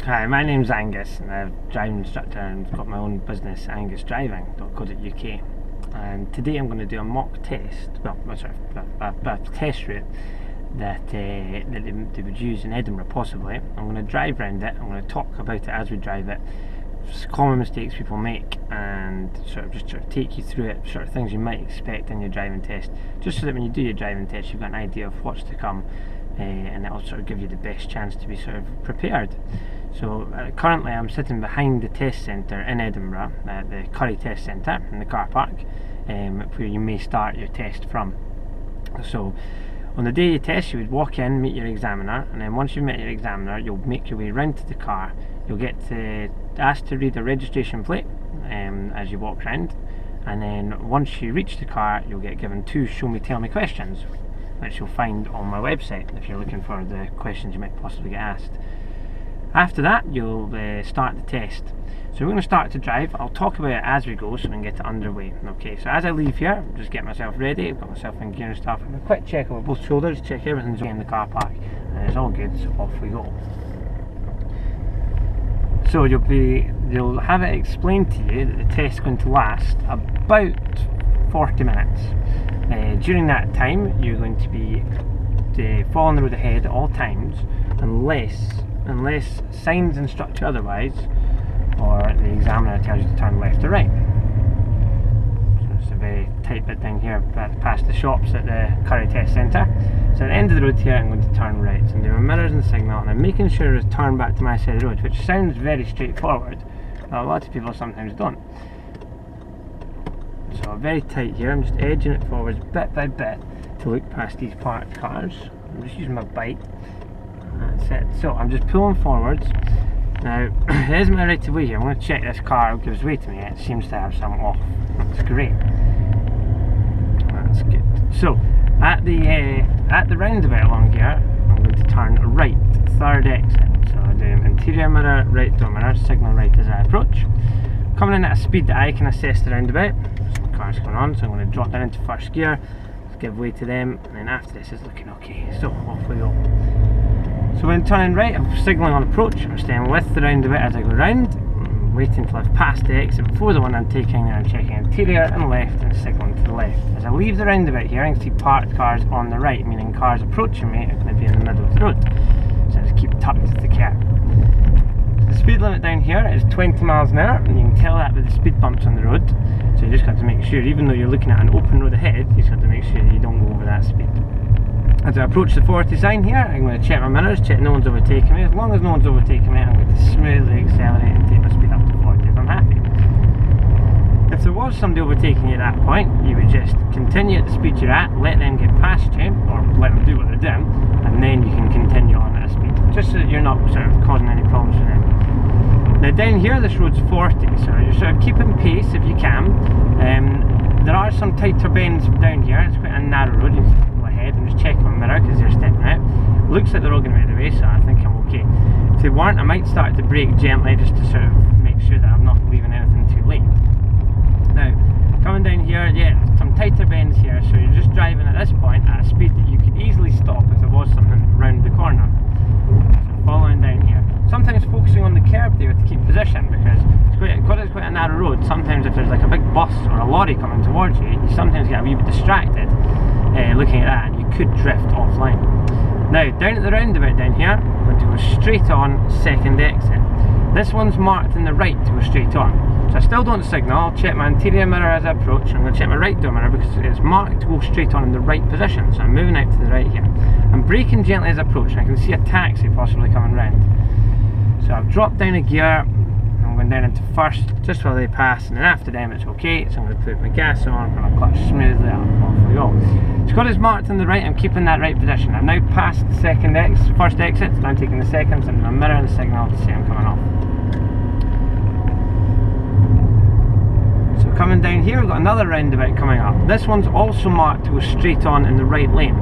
Hi, my name's Angus and I'm a driving instructor and got my own business, AngusDriving.co.uk. And today I'm going to do a mock test, a test route that they would use in Edinburgh possibly. I'm going to drive around it, I'm going to talk about it as we drive it, common mistakes people make, and just take you through it, things you might expect in your driving test, just so that when you do your driving test you've got an idea of what's to come, and it'll give you the best chance to be prepared. So currently I'm sitting behind the test centre in Edinburgh, the Currie test centre in the car park, where you may start your test from. So on the day you test, you would walk in, meet your examiner, and then once you've met your examiner you'll make your way round to the car. You'll get asked to read a registration plate as you walk round, and then once you reach the car you'll get given 2 show me tell me questions, which you'll find on my website if you're looking for the questions you might possibly get asked. After that you'll start the test. So we're going to start to drive. I'll talk about it as we go so we can get it underway. Okay, so as I leave here, just get myself ready, I've got myself in gear and stuff, and a quick check over both shoulders, check everything's okay in the car park, and it's all good, so off we go. So you'll have it explained to you that the test's going to last about 40 minutes. During that time you're going to be following the road ahead at all times, unless signs instruct you otherwise, or the examiner tells you to turn left or right. So it's a very tight bit down here past the shops at the Currie test centre. So at the end of the road here I'm going to turn right. So I'm doing my mirrors and signal, and I'm making sure to turn back to my side of the road, which sounds very straightforward, but a lot of people sometimes don't. So very tight here, I'm just edging it forwards bit by bit to look past these parked cars. I'm just using my bite. That's it. So I'm just pulling forwards. Now, here's my right of way here. I'm going to check this car gives way to me. It seems to have some off. That's great. That's good. So at the roundabout along here, I'm going to turn right, third exit. So I do interior mirror, right door mirror, signal right as I approach. Coming in at a speed that I can assess the roundabout. Some cars coming on, so I'm going to drop down into first gear, give way to them, and then after this is looking okay. So off we go. So when turning right, I'm signalling on approach. I'm staying with the roundabout as I go round. I'm waiting until I've passed the exit before the one I'm taking, and I'm checking interior and left and signalling to the left. As I leave the roundabout here, I can see parked cars on the right, meaning cars approaching me are going to be in the middle of the road. So I just keep tucked to the curb. The speed limit down here is 20 miles an hour, and you can tell that with the speed bumps on the road. So you just got to make sure, even though you're looking at an open road ahead, you just got to make sure you don't go over that speed. As I approach the 40 sign here, I'm going to check my mirrors, check no one's overtaking me. As long as no one's overtaking me, I'm going to smoothly accelerate and take my speed up to 40 if I'm happy. If there was somebody overtaking you at that point, you would just continue at the speed you're at, let them get past you, or let them do what they're doing, and then you can continue on at a speed, just so that you're not causing any problems for them. Now down here, this road's 40, so you're keeping pace if you can. There are some tighter bends down here. It's quite a narrow road. You can go ahead and just check my mirror because they're stepping out. Looks like they're all going to be out of the way, so I think I'm okay. If they weren't, I might start to brake gently just to make sure that I'm not leaving anything too late. Now, coming down here, yeah, some tighter bends here, so you're just driving at this point at a speed that you could easily stop if there was something round the corner. So following down here. Sometimes focusing on the curb there to keep position, because it's quite a narrow road. Sometimes if there's like a big bus or a lorry coming towards you, you sometimes get a wee bit distracted looking at that, and you could drift offline. Now down at the roundabout down here, I'm going to go straight on, second exit. This one's marked in the right to go straight on, so I still don't signal. I'll check my interior mirror as I approach, and I'm going to check my right door mirror because it's marked to go straight on in the right position. So I'm moving out to the right here. I'm braking gently as I approach, and I can see a taxi possibly coming round. So I've dropped down a gear, I'm going down into first just while they pass, and then after them it's okay. So I'm going to put my gas on, put my clutch smoothly on, off we go. It's got it's marked on the right, I'm keeping that right position. I've now passed the first exit, so I'm taking the second, so I'm going to mirror the signal to say I'm coming off. So coming down here, we've got another roundabout coming up. This one's also marked to go straight on in the right lane.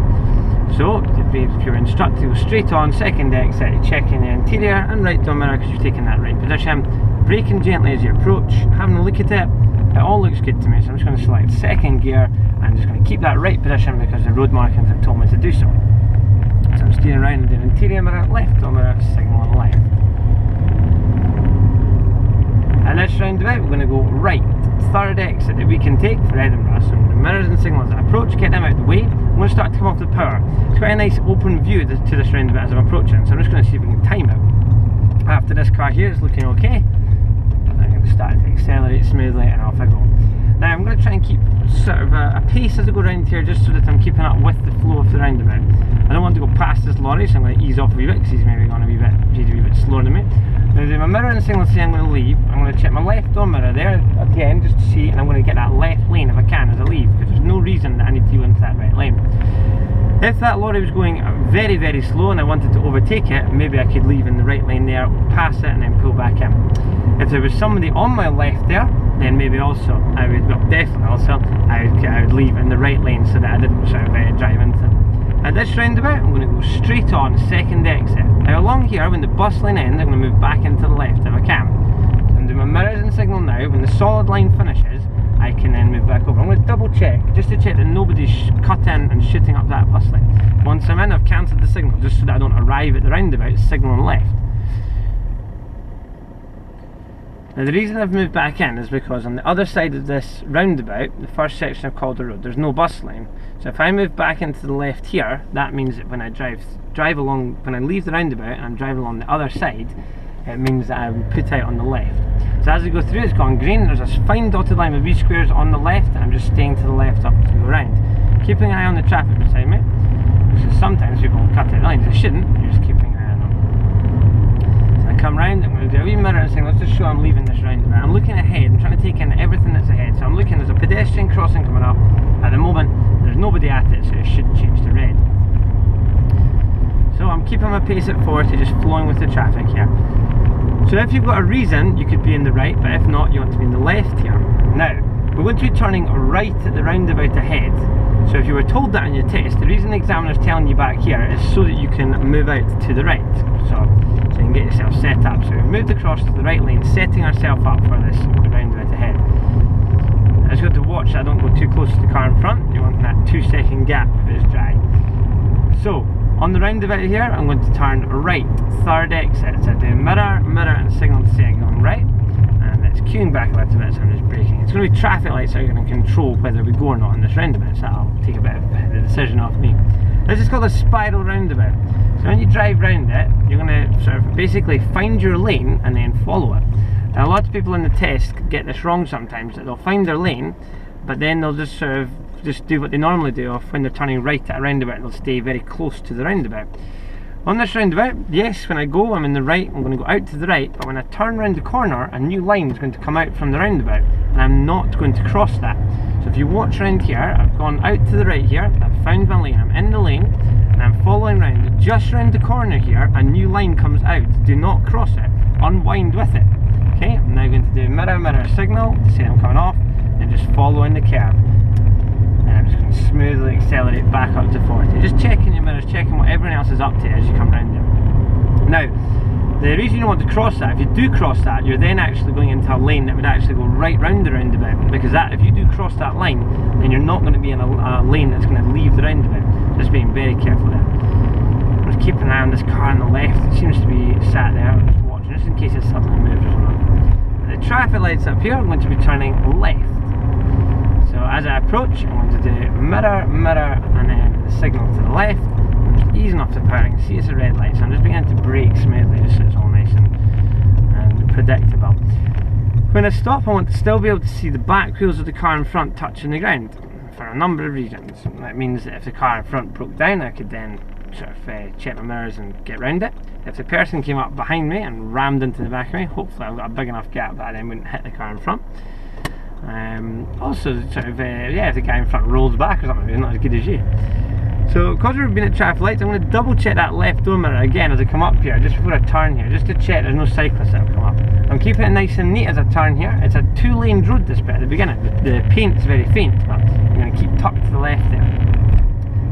So, if you're instructed to go straight on, second exit, you're checking the interior and right door mirror because you're taking that right position. Braking gently as you approach, having a look at it. It all looks good to me, so I'm just going to select second gear. I'm just going to keep that right position because the road markings have told me to do so. So I'm steering around and doing interior mirror, left door mirror, signal on left. going to go right, third exit that we can take for Edinburgh. So the mirrors and signals that approach, get them out of the way. I'm going to start to come off the power. It's quite a nice open view to this roundabout as I'm approaching, so I'm just going to see if we can time it. After this car here is looking okay, I'm going to start to accelerate smoothly and off I go. Now I'm going to try and keep sort of a pace as I go around here, just so that I'm keeping up with the flow of the roundabout. I don't want to go past this lorry, so I'm going to ease off a wee bit, because he's maybe going a wee bit slower than me. Now my mirror and signal say I'm going to leave. I'm going to check my left door mirror there again, just to see, and I'm going to get that left lane if I can as I leave, because there's no reason that I need to go into that right lane. If that lorry was going very, very slow and I wanted to overtake it, maybe I could leave in the right lane there, pass it and then pull back in. If there was somebody on my left there, then maybe also I would, well definitely also, I would leave in the right lane so that I didn't sort of drive into them. At this roundabout, I'm going to go straight on, second exit. Now along here, when the bus lane ends, I'm going to move back into the left if I can. So I'm doing my mirrors and signal now. When the solid line finishes, I can then move back over. I'm going to double check, just to check that nobody's cut in and shooting up that bus lane. Once I'm in, I've cancelled the signal, just so that I don't arrive at the roundabout signaling left. Now the reason I've moved back in is because on the other side of this roundabout, the first section of Calder Road, there's no bus lane. So if I move back into the left here, that means that when I drive along, when I leave the roundabout and I'm driving along the other side, it means that I'm put out on the left. So as I go through, it's gone green. There's a fine dotted line with wee squares on the left, and I'm just staying to the left up to go around. Keeping an eye on the traffic beside me, because sometimes people cut out the lines. They shouldn't. You're just keeping an eye on them. So I come round. I'm going to do a wee mirror and saying, let's just show I'm leaving this roundabout. I'm looking ahead. I'm trying to take in everything that's ahead. So I'm looking. There's a pedestrian crossing coming up. At the moment, there's nobody at it, so it should change to red. So I'm keeping my pace at 40, just flowing with the traffic here. So if you've got a reason, you could be in the right, but if not, you want to be in the left here. Now, we're going to be turning right at the roundabout ahead. So if you were told that on your test, the reason the examiner's telling you back here is so that you can move out to the right. So you can get yourself set up. So we've moved across to the right lane, setting ourselves up for this roundabout ahead. I just got to watch that I don't go too close to the car in front. You want that 2-second gap if it's dry. So, on the roundabout here, I'm going to turn right, third exit. So I do mirror, and signal to say I'm going right. And it's queuing back a little bit, so I'm just braking. It's going to be traffic lights that are going to control whether we go or not on this roundabout, so that'll take a bit of the decision off me. This is called a spiral roundabout. So when you drive round it, you're going to sort of basically find your lane and then follow it. Now a lot of people in the test get this wrong sometimes, that they'll find their lane, but then they'll just sort of do what they normally do of when they're turning right at a roundabout, they'll stay very close to the roundabout. On this roundabout, yes, when I go, I'm in the right, I'm going to go out to the right, but when I turn around the corner, a new line is going to come out from the roundabout, and I'm not going to cross that. So if you watch around here, I've gone out to the right here, I've found my lane, I'm in the lane, and I'm following round. Just round the corner here, a new line comes out. Do not cross it, unwind with it. Okay, I'm now going to do mirror signal to say I'm coming off, and just following the curve. And I'm just going to smoothly accelerate back up to 40. Just checking your mirrors, checking what everyone else is up to as you come round there. Now, the reason you don't want to cross that, if you do cross that, you're then actually going into a lane that would actually go right round the roundabout. Because that, if you do cross that line, then you're not going to be in a lane that's going to leave the roundabout. Just being very careful there. I'm just keeping an eye on this car on the left. It seems to be sat there. I'm just watching, just in case it suddenly moves or something. The traffic lights up here, I'm going to be turning left. So as I approach, I'm going to do mirror, and then the signal to the left. I'm just easing off the power. You can see it's a red light, so I'm just beginning to brake smoothly, just so it's all nice and predictable. When I stop, I want to still be able to see the back wheels of the car in front touching the ground, for a number of reasons. That means that if the car in front broke down, I could then sort of check my mirrors and get round it. If the person came up behind me and rammed into the back of me, hopefully I've got a big enough gap that I then wouldn't hit the car in front. Also, sort of, yeah, if the guy in front rolls back or something, it's not as good as you. So, because we've been at traffic lights, I'm going to double check that left door mirror again as I come up here, just before I turn here, just to check there's no cyclists that have come up. I'm keeping it nice and neat as I turn here. It's a 2-lane road, this bit at the beginning. The paint's very faint, but I'm going to keep tucked to the left there.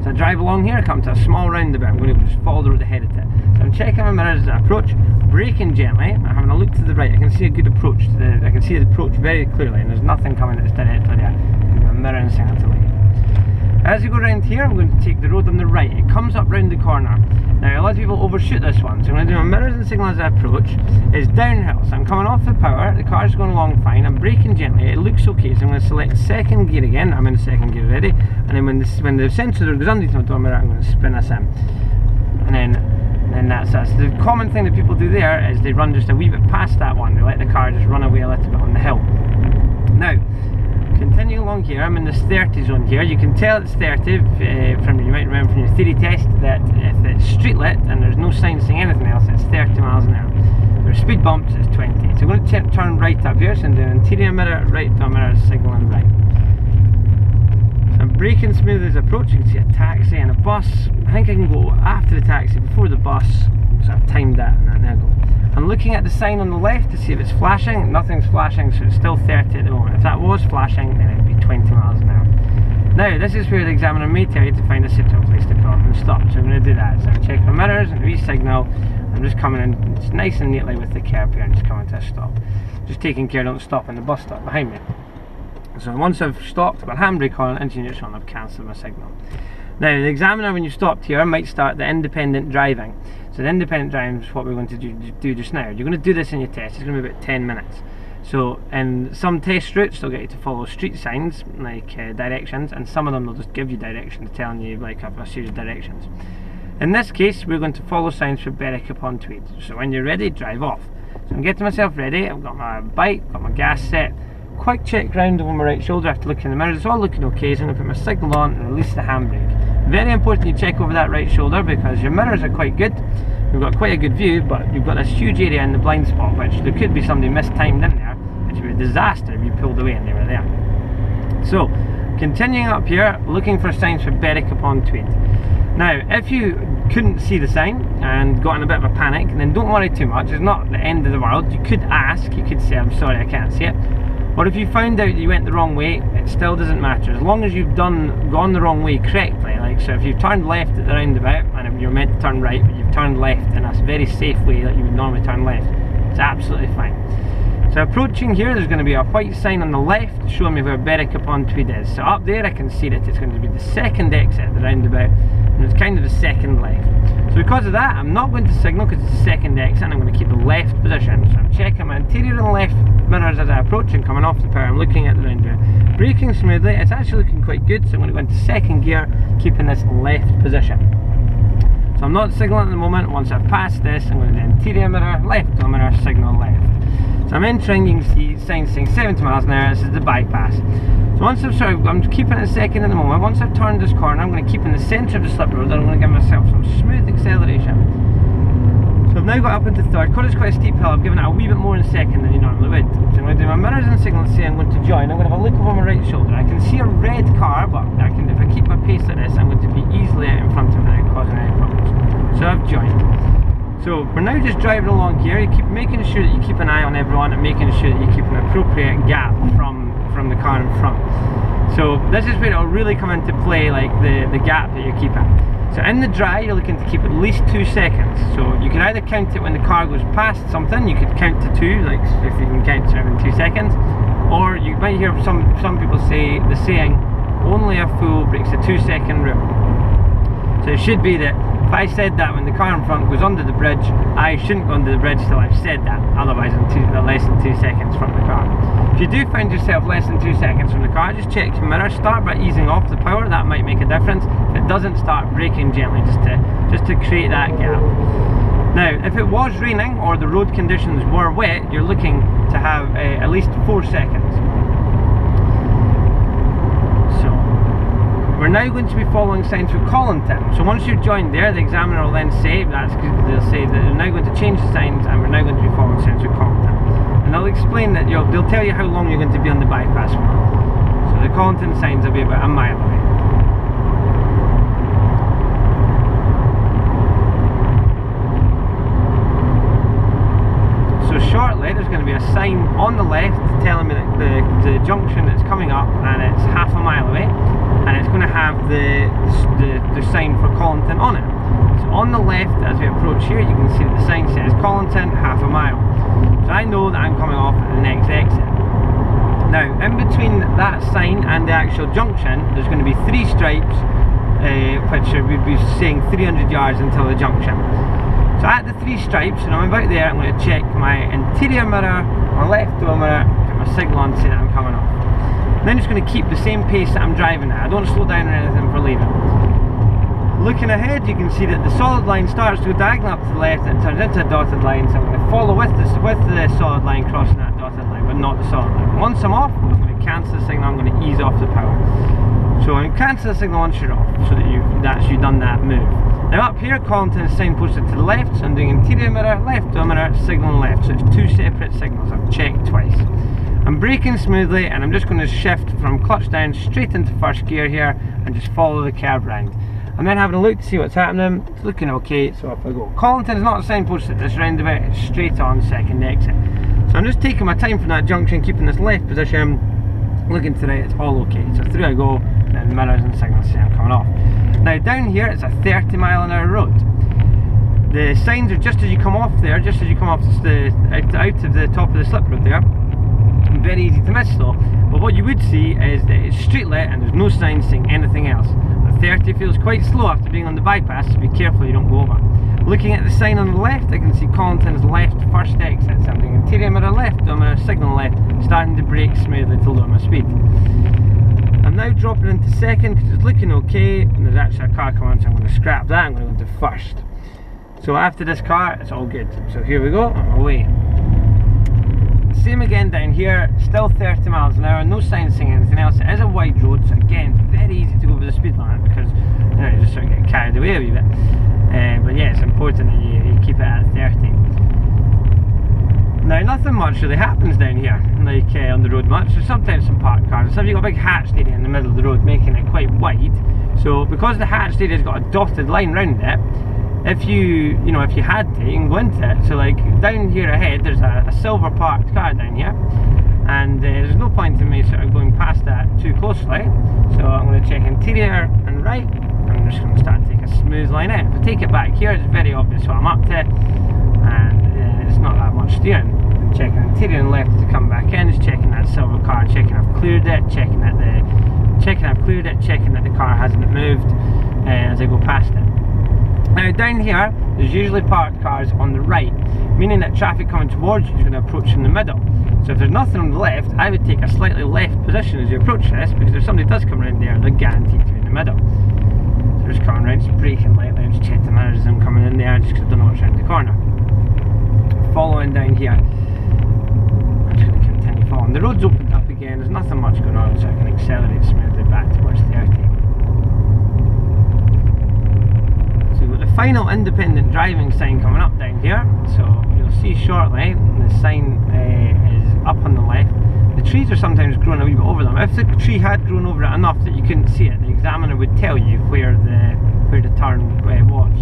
So I drive along here, I come to a small roundabout, I'm going to just follow the road ahead of it. So I'm checking my mirrors as I approach, braking gently, I'm having a look to the right. I can see a good approach to I can see the approach very clearly, and there's nothing coming that's directly there. I'm mirroring signal to leave. As you go around here, I'm going to take the road on the right. It comes up round the corner. Now, a lot of people overshoot this one, so I'm going to do my mirrors and signal as I approach. It's downhill, so I'm coming off the power, the car's going along fine, I'm braking gently, it looks okay, so I'm going to select second gear again. I'm in second gear already, and then when the sensor goes underneath my door mirror, I'm going to spin this in. And then that's the common thing that people do there is they run just a wee bit past that one. They let the car just run away a little bit on the hill. Now, continuing along here, I'm in this 30 zone here. You can tell it's 30 you might remember from your theory test that if it's street lit and there's no sign saying anything else, it's 30 miles an hour. If there's speed bumps, it's 20. So I'm going to turn right up here, so I'm doing interior mirror, right door mirror, signalling right. So I'm braking smooth as I approach. You can see a taxi and a bus. I think I can go after the taxi before the bus, so I've timed that and there I go. I'm looking at the sign on the left to see if it's flashing. Nothing's flashing, so it's still 30 at the moment. If that was flashing, then it'd be 20 miles an hour. Now, this is where the examiner may tell you to find a suitable place to pull up and stop. So I'm going to do that. So I'm checking my mirrors and re-signal. I'm just coming in just nice and neatly with the curb here and just coming to a stop. Just taking care I don't stop in the bus stop behind me. So once I've stopped, I've got handbrake on, engine neutral, and I've cancelled my signal. Now, the examiner, when you stopped here, might start the independent driving. So the independent driving is what we're going to do just now. You're going to do this in your test. It's going to be about 10 minutes. So in some test routes, they'll get you to follow street signs, like directions, and some of them they'll just give you directions, telling you like a series of directions. In this case, we're going to follow signs for Berwick-upon-Tweed. So when you're ready, drive off. So I'm getting myself ready. I've got my bike, got my gas set. Quick check round over my right shoulder after looking in the mirror. It's all looking okay, so I'm going to put my signal on and release the handbrake. Very important you check over that right shoulder because your mirrors are quite good. You've got quite a good view, but you've got this huge area in the blind spot, which there could be somebody mistimed in there, which would be a disaster if you pulled away and they were there. So, continuing up here, looking for signs for Berwick-upon-Tweed. Now, if you couldn't see the sign and got in a bit of a panic, then don't worry too much. It's not the end of the world. You could ask, you could say, I'm sorry, I can't see it. Or if you found out you went the wrong way, it still doesn't matter. As long as you've gone the wrong way correctly. Like, so if you've turned left at the roundabout, and if you're meant to turn right, but you've turned left in a very safe way that you would normally turn left, it's absolutely fine. So approaching here, there's going to be a white sign on the left showing me where Berwick-upon-Tweed is. So up there I can see that it's going to be the second exit at the roundabout, and it's kind of the second left. So because of that, I'm not going to signal because it's the second exit, and I'm going to keep the left position. So I'm checking my interior and left mirrors as I approach and coming off the power. I'm looking at the roundabout. Braking smoothly, it's actually looking quite good, so I'm going to go into second gear, keeping this left position. So I'm not signaling at the moment. Once I've passed this, I'm going to do interior mirror, left door mirror, signal left. So I'm entering, you can see signs saying 70 miles an hour, this is the bypass. So once I'm keeping it second at the moment. Once I've turned this corner, I'm going to keep in the centre of the slip road, and I'm going to give myself some smooth acceleration. So I've now got up into third. Because it's quite a steep hill, I've given it a wee bit more in second than you normally would. So I'm going to do my mirrors and signal and say I'm going to join. I'm going to have a look over my right shoulder. I can see a red car, but if I keep my pace like this, I'm going to be easily out in front of it without causing any problems. So I've joined. So we're now just driving along here. You keep making sure that you keep an eye on everyone and making sure that you keep an appropriate gap from the car in front. So this is where it'll really come into play, like the gap that you're keeping. So in the dry, you're looking to keep at least 2 seconds. So you can either count it when the car goes past something, you could count to 2, like if you can count to in 2 seconds. Or you might hear some people say the saying, only a fool breaks the 2-second rule. So it should be that if I said that when the car in front goes under the bridge, I shouldn't go under the bridge till I've said that, otherwise I'm less than 2 seconds from the car. If you do find yourself less than 2 seconds from the car, just check your mirror, start by easing off the power, that might make a difference. If it doesn't, start braking gently just to create that gap. Now, if it was raining or the road conditions were wet, you're looking to have at least 4 seconds. We're now going to be following signs for Collington. So once you've joined there, the examiner will then say, they'll say that they're now going to change the signs and we're now going to be following signs for Collington. And they'll explain that they'll tell you how long you're going to be on the bypass for. So the Collington signs will be about a mile away. So shortly there's going to be a sign on the left telling me that the junction that's coming up, and it's half a mile away, and it's going to have the sign for Collington on it. So on the left, as we approach here, you can see that the sign says Collington, half a mile. So I know that I'm coming off at the next exit. Now, in between that sign and the actual junction, there's going to be 3 stripes, which we'd be saying 300 yards until the junction. So at the 3 stripes, and I'm about there, I'm going to check my interior mirror, my left door mirror, put my signal on to say that I'm coming off. And then just going to keep the same pace that I'm driving at. I don't slow down or anything for leaving. Looking ahead, you can see that the solid line starts to go diagonal up to the left and it turns into a dotted line, so I'm going to follow with the solid line crossing that dotted line, but not the solid line. Once I'm off, I'm going to cancel the signal, I'm going to ease off the power. So I'm going to cancel the signal once you're off, so that you've actually done that move. Now up here, Collington is signposted to the left, so I'm doing interior mirror, left door mirror, signal left, so it's 2 separate signals, I've checked twice. I'm braking smoothly and I'm just going to shift from clutch down straight into first gear here and just follow the curb round. I'm then having a look to see what's happening. It's looking okay, so off I go. Collington is not signposted at this roundabout, it's straight on second exit. So I'm just taking my time from that junction, keeping this left position, looking to the right, it's all okay. So through I go, and the mirrors and signals say I'm coming off. Now down here it's a 30-mile-an-hour road. The signs are just as you come off there, just as you come off out of the top of the slip road there. Very easy to miss though, but what you would see is that it's street lit and there's no signs saying anything else. But 30 feels quite slow after being on the bypass, so be careful you don't go over. Looking at the sign on the left, I can see Collington's left first exit. So I'm doing interior mirror left, door mirror signal left, starting to brake smoothly to lower my speed. I'm now dropping into second because it's looking okay, and there's actually a car coming, so I'm going to scrap that. I'm going to go into first. So after this car, it's all good. So here we go, I'm away. Same again down here, still 30 miles an hour, no signs saying anything else. It is a wide road, so again, very easy to go over the speed limit because you just sort of get carried away a wee bit. But yeah, it's important that you keep it at 30. Now, nothing much really happens down here, like on the road much. There's sometimes some parked cars. So you've got a big hatched area in the middle of the road, making it quite wide. So because the hatched area's got a dotted line round it, if you had to, you can go into it. So like down here ahead, there's a silver parked car down here, and there's no point in me sort of going past that too closely. So I'm going to check interior and right. I'm just going to start to take a smooth line out. If I take it back here, it's very obvious what I'm up to, and it's not that much steering. I'm checking interior and left to come back in, just checking that silver car, checking I've cleared it, checking that the car hasn't moved as I go past it. Now down here, there's usually parked cars on the right, meaning that traffic coming towards you is going to approach from the middle. So if there's nothing on the left, I would take a slightly left position as you approach this, because if somebody does come around there, they're guaranteed to be in the middle. So just coming around, just braking lightly, and just check the mirrors as I'm coming in there, just because I don't know what's around the corner. Following down here, I'm just going to continue following. The road's opened up again, there's nothing much going on, so I can accelerate smoothly back towards 30. Final independent driving sign coming up down here, so you'll see shortly the sign is up on the left. The trees are sometimes growing a wee bit over them. If the tree had grown over it enough that you couldn't see it, the examiner would tell you where the turn was.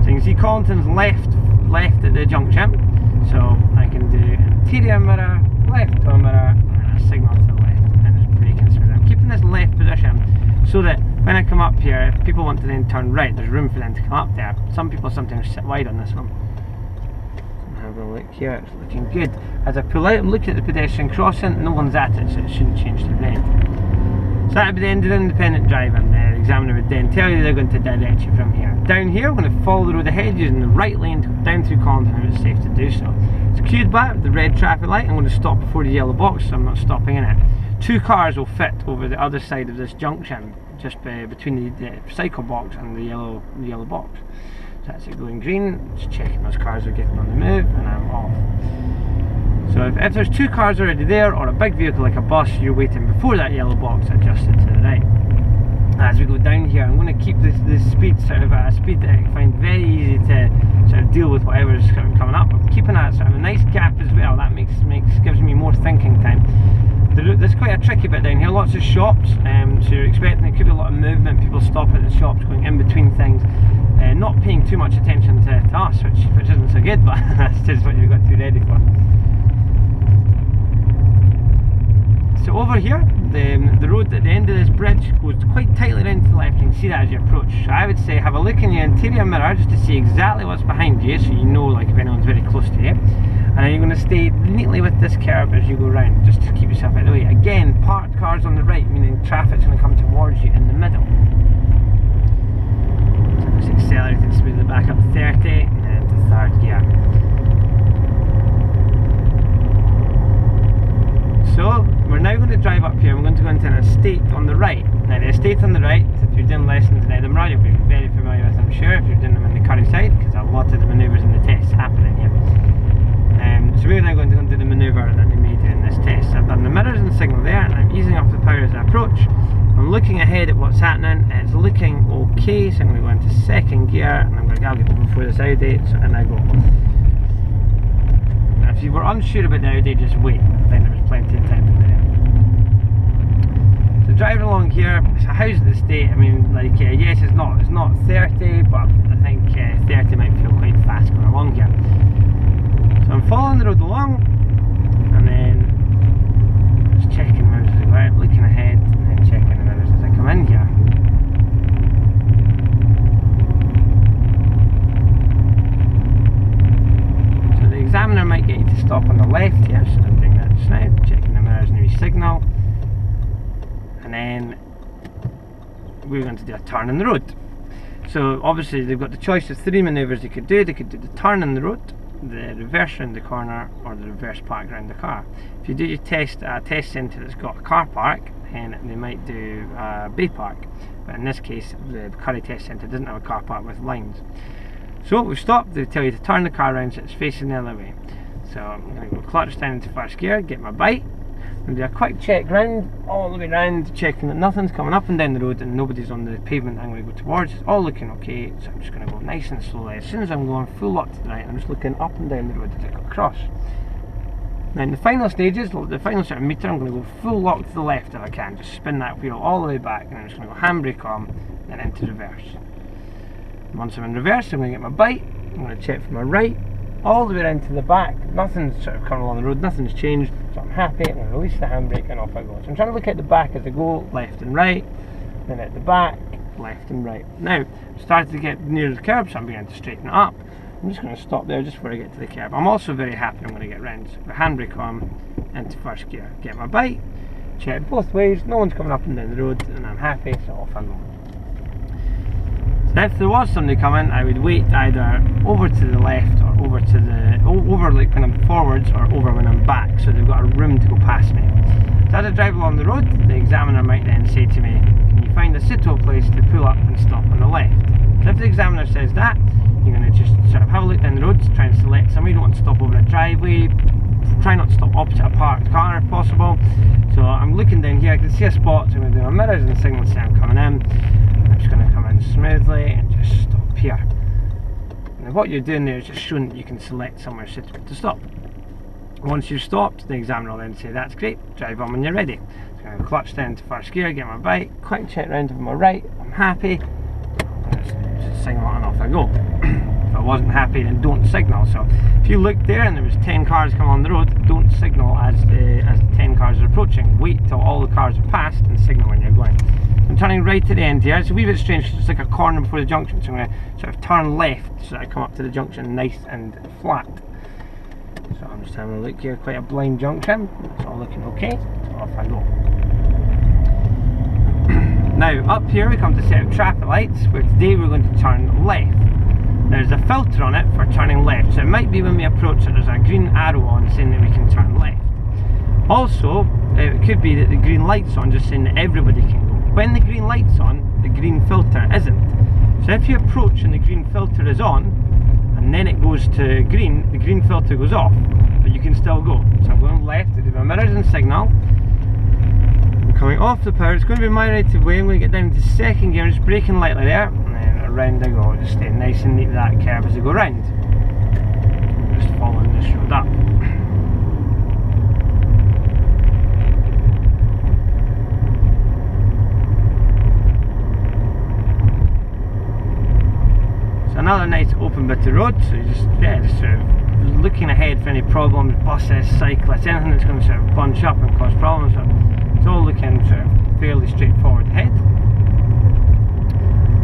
So you can see Collington's left at the junction, so I can do interior mirror, left door mirror, and a signal to the left, and just braking smooth. I'm keeping this left position so that when I come up here, if people want to then turn right, there's room for them to come up there. Some people sometimes sit wide on this one. Have a look here, it's looking good. As I pull out, I'm looking at the pedestrian crossing, no one's at it, so it shouldn't change to red. So that would be the end of independent driving. The examiner would then tell you they're going to direct you from here. Down here, we're going to follow the road ahead using the right lane to go down through Collington if it's safe to do so. It's queued back with the red traffic light. I'm going to stop before the yellow box, so I'm not stopping in it. 2 cars will fit over the other side of this junction, just between the cycle box and the yellow box. So that's it going green, just checking those cars are getting on the move, and I'm off. So if there's 2 cars already there, or a big vehicle like a bus, you're waiting before that yellow box adjusted to the right. As we go down here, I'm going to keep this speed sort of at a speed that I find very easy to sort of deal with whatever's coming up. I'm keeping that sort of a nice gap as well. That gives me more thinking time. There's quite a tricky bit down here, lots of shops, so you're expecting there could be a lot of movement, people stop at the shops going in between things, not paying too much attention to us, which isn't so good, but that's just what you've got to be ready for. So over here, the road at the end of this bridge goes quite tightly around to the left. You can see that as you approach. So I would say have a look in your interior mirror just to see exactly what's behind you, so you know like if anyone's very close to you. And then you're going to stay neatly with this curb as you go round, just to keep yourself out of the way. Again, parked cars on the right, meaning traffic's going to come towards you in the middle. So just accelerating smoothly back up 30 and then to third gear. So we're now going to drive up here. We're going to go into an estate on the right. Now the estate on the right, if you're doing lessons in Edinburgh, you'll be very familiar with, I'm sure, if you're doing them in the Currie side, because a lot of the manoeuvres and the tests happen in here. So we're now going to go and do the manoeuvre that they may do in this test. So I've done the mirrors and signal there, and I'm easing off the power as I approach. I'm looking ahead at what's happening. It's looking okay, so I'm going to go into second gear, and I'm going to get over before this Audi, so in I go. Now if you were unsure about the Audi, just wait. I think there was plenty of time for that. So driving along here, it's a housing estate. I mean, like, yes, it's not 30, but I think 30 might feel quite fast going along here. So I'm following the road along, and then just checking the mirrors as I go out, looking ahead, and then checking the mirrors as I come in here. So the examiner might get you to stop on the left here, so I'm doing that just now, checking the mirrors and the signal. And then we're going to do a turn in the road. So obviously they've got the choice of 3 manoeuvres they could do. They could do the turn in the road, the reverse round the corner, or the reverse park around the car. If you do your test at a test centre that's got a car park, then they might do a bay park. But in this case, the Currie test centre doesn't have a car park with lines. So we've stopped, they tell you to turn the car around so it's facing the other way. So I'm going to go clutch down into first gear, get my bite, and do a quick check round, all the way round, checking that nothing's coming up and down the road and nobody's on the pavement I'm going to go towards. It's all looking okay, so I'm just going to go nice and slowly. As soon as I'm going full lock to the right, I'm just looking up and down the road as I go across. Now in the final stages, the final sort of meter, I'm going to go full lock to the left if I can, just spin that wheel all the way back, and I'm just going to go handbrake on, then into reverse. And once I'm in reverse, I'm going to get my bite, I'm going to check for my right, all the way around to the back. Nothing's sort of coming along the road, nothing's changed, so I'm happy. I'm going to release the handbrake and off I go. So I'm trying to look at the back as I go, left and right, then at the back, left and right. Now, I'm starting to get near the curb, so I'm beginning to straighten it up. I'm just going to stop there just before I get to the curb. I'm also very happy I'm going to get round. So the handbrake on, into first gear, get my bite, check both ways, no one's coming up and down the road, and I'm happy, so off I go. If there was somebody coming, I would wait either over to the left or over to the over like when I'm forwards or over when I'm back, so they've got a room to go past me. So as I drive along the road, the examiner might then say to me, "Can you find a suitable place to pull up and stop on the left?" So if the examiner says that, you're going to just sort of have a look down the road, try and select somewhere. You don't want to stop over a driveway. Try not to stop opposite a parked car if possible. So I'm looking down here, I can see a spot, so I'm going to do my mirrors and the signal to say I'm coming in. I'm just going to come in smoothly and just stop here. Now what you're doing there is just showing that you can select somewhere suitable to stop. Once you've stopped, the examiner will then say, "That's great, drive on when you're ready." So I'm going to clutch down to first gear, get my bike, quick check round to my right, I'm happy, just signal and off I go. If I wasn't happy, then don't signal. So if you looked there and there was 10 cars coming on the road, don't signal as the 10 cars are approaching. Wait till all the cars are passed and signal when you're going. I'm turning right at the end here. It's a wee bit strange because it's like a corner before the junction, so I'm going to sort of turn left so that I come up to the junction nice and flat. So I'm just having a look here, quite a blind junction. It's all looking okay, so off I go. Now up here we come to set of traffic lights, where today we're going to turn left. There's a filter on it for turning left, so it might be when we approach it there's a green arrow on saying that we can turn left. Also, it could be that the green light's on just saying that everybody can go. When the green light's on, the green filter isn't. So if you approach and the green filter is on, and then it goes to green, the green filter goes off, but you can still go. So I'm going left to do my mirrors and signal. I'm coming off the power, it's going to be my right of way. I'm going to get down to second gear, just braking lightly there, and then around I go, just staying nice and neat with that curve as I go round. I'm just following this road up. Another nice open bit of road, so you just sort of looking ahead for any problems, buses, cyclists, anything that's going to sort of bunch up and cause problems. So it's all looking sort of fairly straightforward ahead.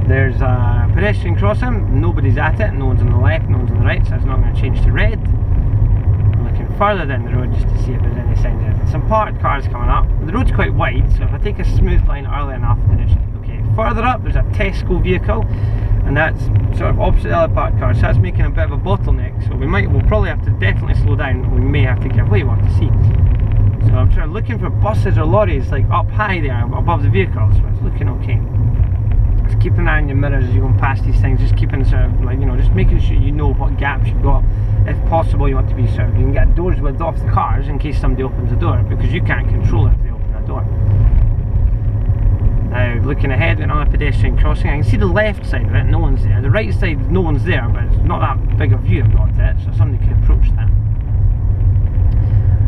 There's a pedestrian crossing, nobody's at it, no one's on the left, no one's on the right, so it's not going to change to red. I'm further down the road just to see if there's any signs of it. Some parked cars coming up. The road's quite wide, so if I take a smooth line early enough, then it should be okay. Further up, there's a Tesco vehicle, and that's sort of opposite the other parked car, so that's making a bit of a bottleneck. So we'll probably have to definitely slow down. We may have to give way, we'll have to see. So I'm sort of looking for buses or lorries like up high there above the vehicles, so it's looking okay. Just keep an eye on your mirrors as you're going past these things, just keeping sort of like, you know, just making sure you know what gaps you've got. If possible, you want to be sort of, you can get doors width off the cars in case somebody opens the door, because you can't control it if they open the door. Now looking ahead, another pedestrian crossing. I can see the left side of it, no one's there. The right side, no one's there, but it's not that big a view I've got to it, so somebody could approach that.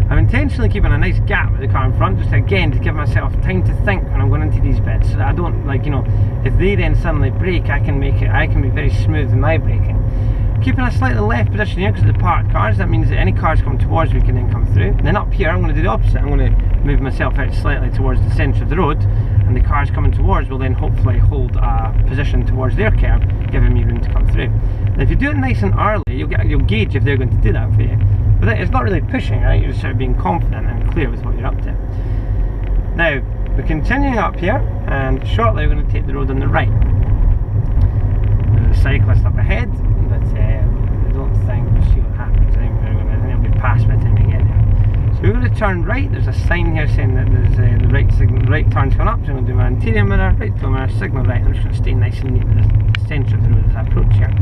I'm intentionally keeping a nice gap with the car in front, just again to give myself time to think when I'm going into these bits, so that I don't, like, you know, if they then suddenly brake, I can be very smooth in my braking. Keeping a slightly left position here because of the parked cars. That means that any cars coming towards me can then come through. And then up here, I'm going to do the opposite. I'm going to move myself out slightly towards the centre of the road, and the cars coming towards will then hopefully hold a position towards their curb, giving me room to come through. Now, if you do it nice and early, you'll gauge if they're going to do that for you. But it's not really pushing, right? You're just sort of being confident and clear with what you're up to. Now, we're continuing up here, and shortly we're going to take the road on the right. There's a cyclist up ahead, but I don't think, we'll see what happens. I think it'll be past by the time we get there. So we're going to turn right. There's a sign here saying that there's the right turn's coming up, so I'm going to do my interior mirror, right door mirror, signal right. I'm just going to stay nice and neat with the centre of the road as I approach here.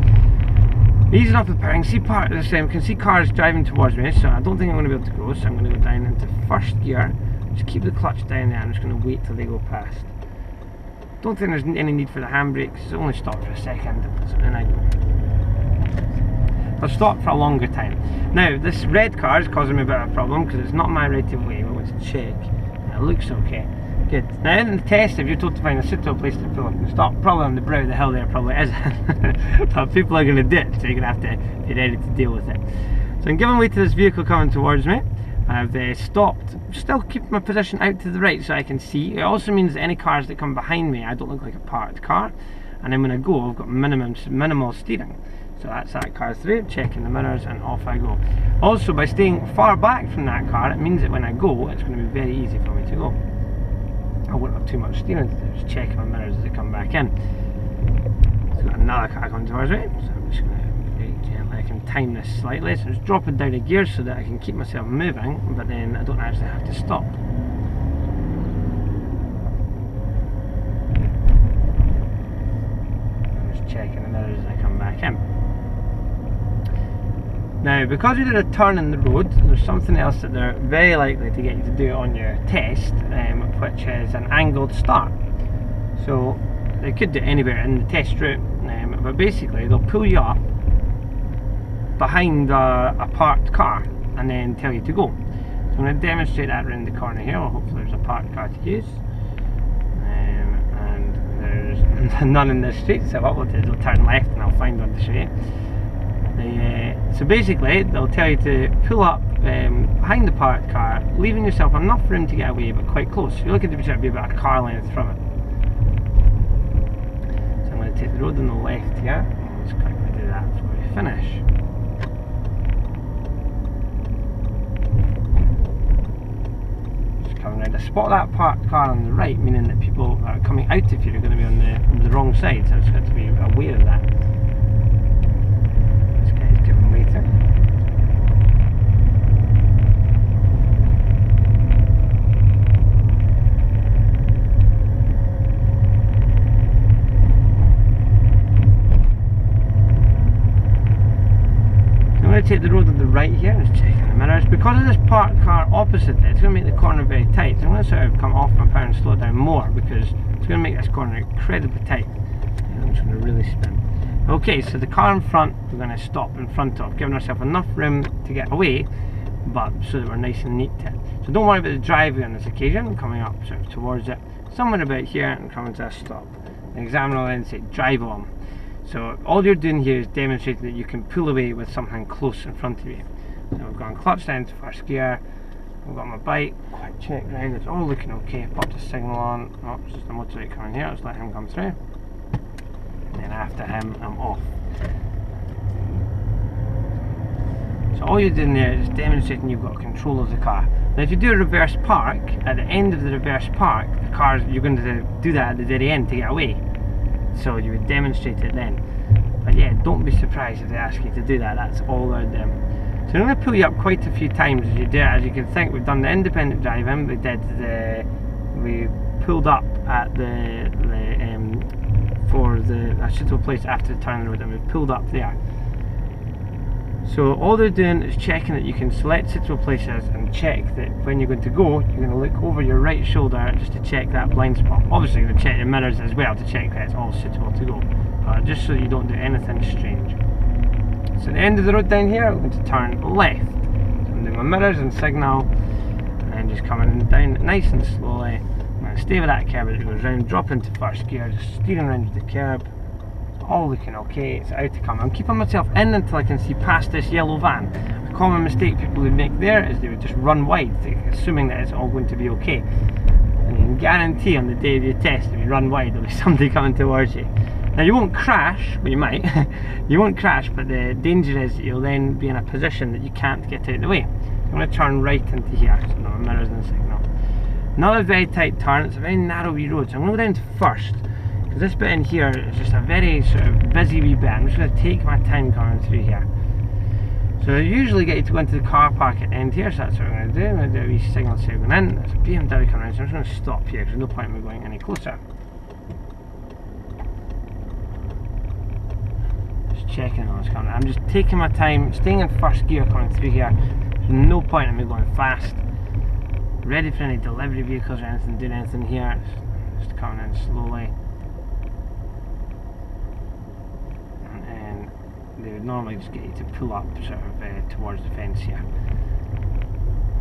Easy enough with power. I can see cars driving towards me, so I don't think I'm going to be able to go, so I'm going to go down into first gear. Just keep the clutch down there. I'm just going to wait till they go past. Don't think there's any need for the handbrake, it's only stopped for a second, so then I go. I'll stop for a longer time. Now, this red car is causing me a bit of a problem because it's not my right of way. We'll want to check. It looks okay. Good. Now in the test, if you're told to find a suitable place to pull up and stop, probably on the brow of the hill there probably isn't. But people are going to do it, so you're going to have to be ready to deal with it. So I'm giving way to this vehicle coming towards me. I've stopped, still keep my position out to the right so I can see. It also means that any cars that come behind me, I don't look like a parked car. And then when I go, I've got minimal steering. So that's that car through, checking the mirrors, and off I go. Also, by staying far back from that car, it means that when I go, it's going to be very easy for me to go. I won't have too much steering to do, just checking my mirrors as they come back in. So got another car coming towards me, so I'm just going to very gently, I can time this slightly, so just drop it down a gear so that I can keep myself moving, but then I don't actually have to stop. I'm just checking the mirrors as I come back in. Now, because we did a turn in the road, there's something else that they're very likely to get you to do on your test, which is an angled start. So they could do it anywhere in the test route, but basically they'll pull you up behind a parked car and then tell you to go. So I'm going to demonstrate that around the corner here. Well, hopefully there's a parked car to use, and there's none in this street, so what we'll do is we'll turn left and I'll find one to show you. So basically they'll tell you to pull up behind the parked car, leaving yourself enough room to get away but quite close. You're looking to be about a car length from it. So I'm going to take the road on the left here, and let's quickly do that before we finish. Just coming round. I spot that parked car on the right, meaning that people that are coming out of here are going to be on the wrong side, so I've just got to be aware of that. Take the road on the right here, just checking the mirrors. Because of this parked car opposite it, it's going to make the corner very tight. So I'm going to sort of come off my power and slow it down more because it's going to make this corner incredibly tight. And I'm just going to really spin. Okay, so the car in front, we're going to stop in front of, giving ourselves enough room to get away, but so that we're nice and neat to it. So don't worry about the driveway on this occasion. I'm coming up sort of towards it, somewhere about here, and coming to a stop. The examiner will then say, drive on. So all you're doing here is demonstrating that you can pull away with something close in front of you. So we've gone clutch down to first gear, I've got my bike, quick check round, it's all looking okay. Popped the signal on, oh, it's just the motorway coming here, let's let him come through. And then after him, I'm off. So all you're doing there is demonstrating you've got control of the car. Now if you do a reverse park, at the end of the reverse park, the cars, you're going to do that at the very end to get away. So you would demonstrate it then. But yeah, don't be surprised if they ask you to do that. That's all they're doing. So I'm going to pull you up quite a few times as you do it. As you can think, we've done the independent driving. We pulled up at for a suitable place after the turn of the road, and we've pulled up there. So all they're doing is checking that you can select suitable places and check that when you're going to go, you're going to look over your right shoulder just to check that blind spot. Obviously you're going to check your mirrors as well to check that it's all suitable to go, just so you don't do anything strange. So at the end of the road down here, I'm going to turn left. So I'm doing my mirrors and signal, and just coming down nice and slowly. I'm going to stay with that curb as it goes round, drop into first gear, just steering around the curb. All looking okay, it's out to come. I'm keeping myself in until I can see past this yellow van. A common mistake people would make there is they would just run wide, assuming that it's all going to be okay. And you can guarantee on the day of your test, if you run wide, there'll be somebody coming towards you. Now you won't crash, well you might, you won't crash, but the danger is that you'll then be in a position that you can't get out of the way. I'm going to turn right into here, so no mirrors and signal. Not a very tight turn, it's a very narrow wee road, so I'm going to go down to first. This bit in here is just a very sort of busy wee bit. I'm just going to take my time coming through here. So I usually get you to go into the car park at the end here, so that's what I'm going to do. I'm going to do a wee signal to going in. There's a BMW coming in, so I'm just going to stop here because there's no point in me going any closer. Just checking on what's coming. I'm just taking my time, staying in first gear coming through here. There's no point in me going fast. Ready for any delivery vehicles or anything, doing anything here. Just coming in slowly. They would normally just get you to pull up sort of towards the fence here,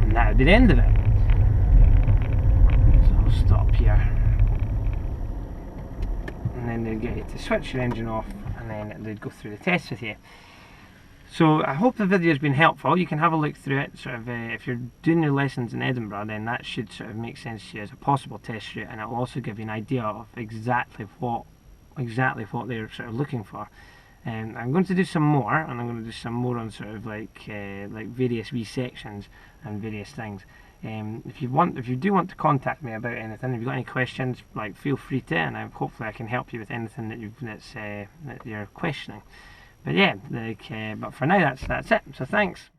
and that would be the end of it. So I'll stop here, and then they'd get you to switch your engine off, and then they'd go through the test with you. So I hope the video has been helpful. You can have a look through it. Sort of if you're doing your lessons in Edinburgh, then that should sort of make sense to you as a possible test route, and it will also give you an idea of exactly what they're sort of looking for. I'm going to do some more, and I'm going to do some more on sort of like various wee sections and various things. If you do want to contact me about anything, if you've got any questions, like feel free to, and hopefully I can help you with anything that you're questioning. But yeah, but for now that's it. So thanks.